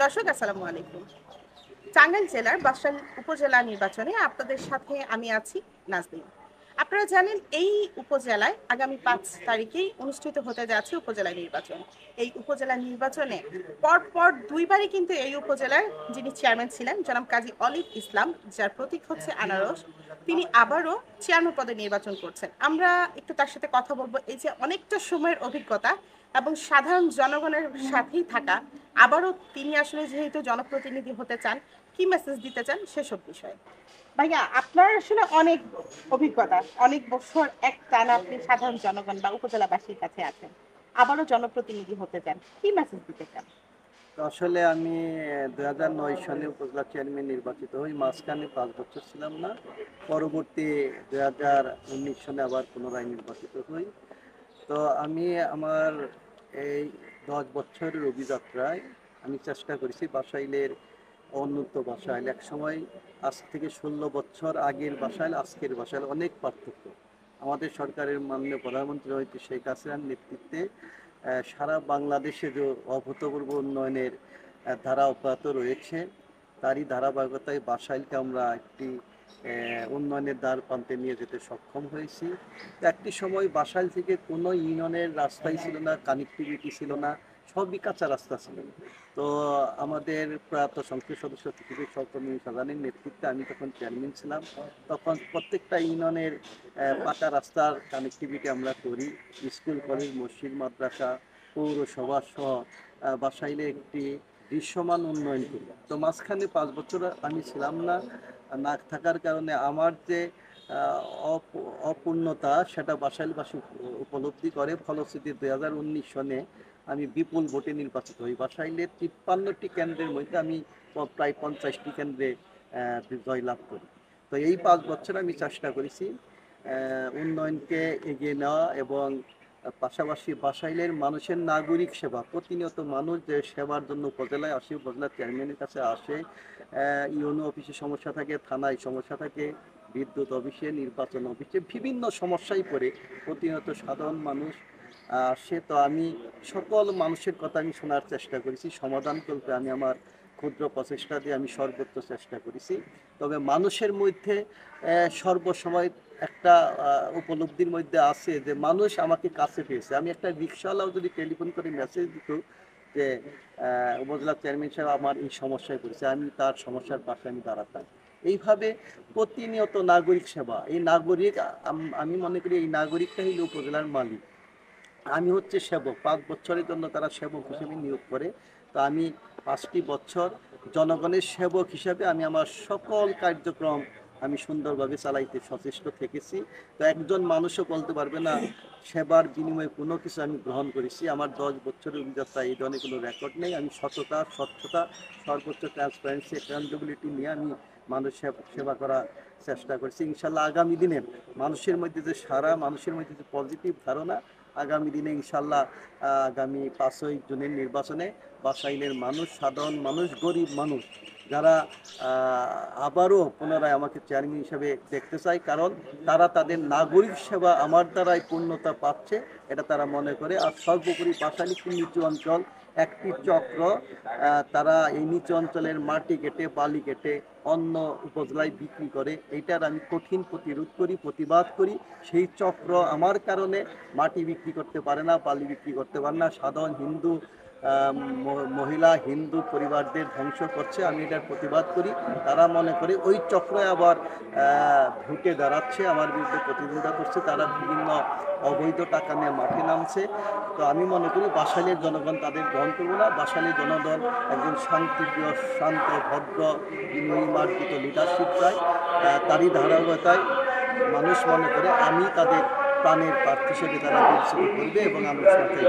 দর্শক আসসালামু আলাইকুম। টাঙ্গাইল জেলার বাসাইল উপজেলা নির্বাচনে আপনাদের সাথে আমি আছি নাজনীন। আপনারা জানেন এই উপজেলায় আগামী 5 তারিখেই অনুষ্ঠিত হতে যাচ্ছে উপজেলা নির্বাচন। এই উপজেলা নির্বাচনে পরপর দুইবারই কিন্তু এই উপজেলার যিনি চেয়ারম্যান ছিলেন জনাব কাজী অলিভ ইসলাম, যার প্রতীক হচ্ছে আনারস, তিনি আবারও চেয়ারম্যান পদে নির্বাচন করছেন। আমরা একটু তার সাথে কথা বলবো। এই যে অনেকটা সময়ের অভিজ্ঞতা এবং সাধারণ জনগণের সাথেই থাকা, আবারও তিনি আসলে যেহেতু জনপ্রতিনিধি হতে চান, কি মেসেজ দিতে চান সেসব বিষয়ে। ভাইয়া, আপনার আসলে অনেক অভিজ্ঞতা, অনেক বছর এক টানা আপনি সাধারণ জনগণ বা উপজেলাবাসীর কাছে আছেন, আবারও জনপ্রতিনিধি হতে চান, কি মেসেজ দিতে চান? তো আসলে আমি 2009 সালে উপজেলা চেয়ারম্যান নির্বাচিত হই। মাঝখানে 5 বছর ছিলাম না। পরবর্তী 2019 সালে আবার পুনরায় নির্বাচিত হই। তো আমি আমার এই 10 বছরের অভিযাত্রায় আমি চেষ্টা করেছি বাসাইলের উন্নত বাসাইল। এক সময় আজ থেকে 16 বছর আগের বাসাইল আজকের বাসাইল অনেক পার্থক্য। আমাদের সরকারের মাননীয় প্রধানমন্ত্রী হয়তো শেখ হাসিনার নেতৃত্বে সারা বাংলাদেশে যে অভূতপূর্ব উন্নয়নের ধারা অব্যাহত রয়েছে, তারই ধারাবাহিকতায় বাসাইলকে আমরা একটি উন্নয়নের দ্বার প্রান্তে নিয়ে যেতে সক্ষম হয়েছি। একটি সময় বাসাইল থেকে কোনো ইউনিয়নের রাস্তাই ছিল না, কানেক্টিভিটি ছিল না, সবই কাঁচা রাস্তা ছিল। তো আমাদের প্রয়াত সংসদ সদস্য পৃথিবীর সহকর্মী সাজানের নেতৃত্বে আমি তখন চেয়ারম্যান ছিলাম। তখন প্রত্যেকটা ইউনিয়নের পাকা রাস্তার কানেক্টিভিটি আমরা করি। স্কুল, কলেজ, মসজিদ, মাদ্রাসা, পৌরসভা সহ বাসাইলে একটি দৃশ্যমান উন্নয়ন করি। তো মাঝখানে 5 বছর আমি ছিলাম না। না থাকার কারণে আমার যে অপূর্ণতা সেটা বাসাইলবাসী উপলব্ধি করে। ফলশ্রুতি 2019 সনে আমি বিপুল ভোটে নির্বাচিত হই। বাসাইলের 53টি কেন্দ্রের মধ্যে আমি প্রায় 50টি কেন্দ্রে জয়লাভ করি। তো এই 5 বছর আমি চেষ্টা করেছি উন্নয়নকে এগিয়ে নেওয়া এবং পাশাপাশি বাসাইলের মানুষের নাগরিক সেবা। প্রতিনিয়ত মানুষ যে সেবার জন্য উপজেলায় আসে, উপজেলা চেয়ারম্যানের কাছে আসে, ইউনো অফিসে সমস্যা থাকে, থানায় সমস্যা থাকে, বিদ্যুৎ অফিসে, নির্বাচন অফিসে বিভিন্ন সমস্যায় পড়ে প্রতিনিয়ত সাধারণ মানুষ আসে। তো আমি সকল মানুষের কথা আমি শোনার চেষ্টা করেছি, সমাধান করতে আমি আমার ক্ষুদ্র প্রচেষ্টা দিয়ে আমি সর্বোচ্চ চেষ্টা করেছি। তবে মানুষের মধ্যে সর্বসময় একটা উপলব্ধির মধ্যে আছে যে মানুষ আমাকে কাছে পেয়েছে। আমি একটা রিক্সাওয়ালাও যদি টেলিফোন করে মেসেজ দিত যে উপজেলা চেয়ারম্যান সাহেব আমার এই সমস্যায় পড়েছে, আমি তার সমস্যার পাশে আমি দাঁড়াতাম। এইভাবে প্রতিনিয়ত নাগরিক সেবা। এই নাগরিক আমি মনে করি এই নাগরিকটা হইল উপজেলার মালিক, আমি হচ্ছে সেবক। 5 বছরের জন্য তারা সেবক হিসেবে নিয়োগ করে। তো আমি 5টি বছর জনগণের সেবক হিসাবে আমি আমার সকল কার্যক্রম আমি সুন্দরভাবে চালাইতে সচেষ্ট থেকেছি। তো একজন মানুষও বলতে পারবে না সেবার বিনিময়ে কোনো কিছু আমি গ্রহণ করেছি। আমার 10 বছরের অভিজ্ঞতা এই ধরনের কোনো রেকর্ড নেই। আমি সততা, স্বচ্ছতা, সর্বোচ্চ ট্রান্সপারেন্সি, অ্যাকাউন্টেবিলিটি নিয়ে আমি মানুষের সেবা করার চেষ্টা করছি। ইনশাল্লাহ আগামী দিনে মানুষের মধ্যে যে সারা, মানুষের মধ্যে যে পজিটিভ ধারণা, আগামী দিনে ইনশাল্লাহ আগামী 5ই জুনের নির্বাচনে বাসাইলের মানুষ, সাধারণ মানুষ, গরিব মানুষ যারা আবারও পুনরায় আমাকে চেয়ারম্যান হিসেবে দেখতে চায়, কারণ তারা তাদের নাগরিক সেবা আমার দ্বারাই পূর্ণতা পাচ্ছে এটা তারা মনে করে। আর সর্বোপরি বাসাইল একটি নিচু অঞ্চল, একটি চক্র, তারা এই নিচু অঞ্চলের মাটি কেটে, বালি কেটে অন্য উপজেলায় বিক্রি করে। এইটার আমি কঠিন প্রতিরোধ করি, প্রতিবাদ করি। সেই চক্র আমার কারণে মাটি বিক্রি করতে পারে না, বালি বিক্রি করতে পারে না, সাধারণ হিন্দু মহিলা হিন্দু পরিবারদের ধ্বংস করছে। আমি এটার প্রতিবাদ করি। তারা মনে করে ওই চক্র আবার ঢুকে দাঁড়াচ্ছে, আমার বিরুদ্ধে প্রতিদ্বন্দ্বিতা করছে, তারা বিভিন্ন অবৈধ টাকা নিয়ে মাঠে নামছে। তো আমি মনে করি বাসাইলের জনগণ তাদের গ্রহণ করবো না। বাসাইলের জনগণ একজন শান্তিপ্রিয়, শান্ত, ভদ্র, বিনয়ী, মার্জিত লিডারশিপ চায়। তারই ধারাবাহিকতায় মানুষ মনে করে আমি তাদের প্রাণের প্রার্থী হিসেবে তারা বিবেচিত করবে এবং আমরা সরকার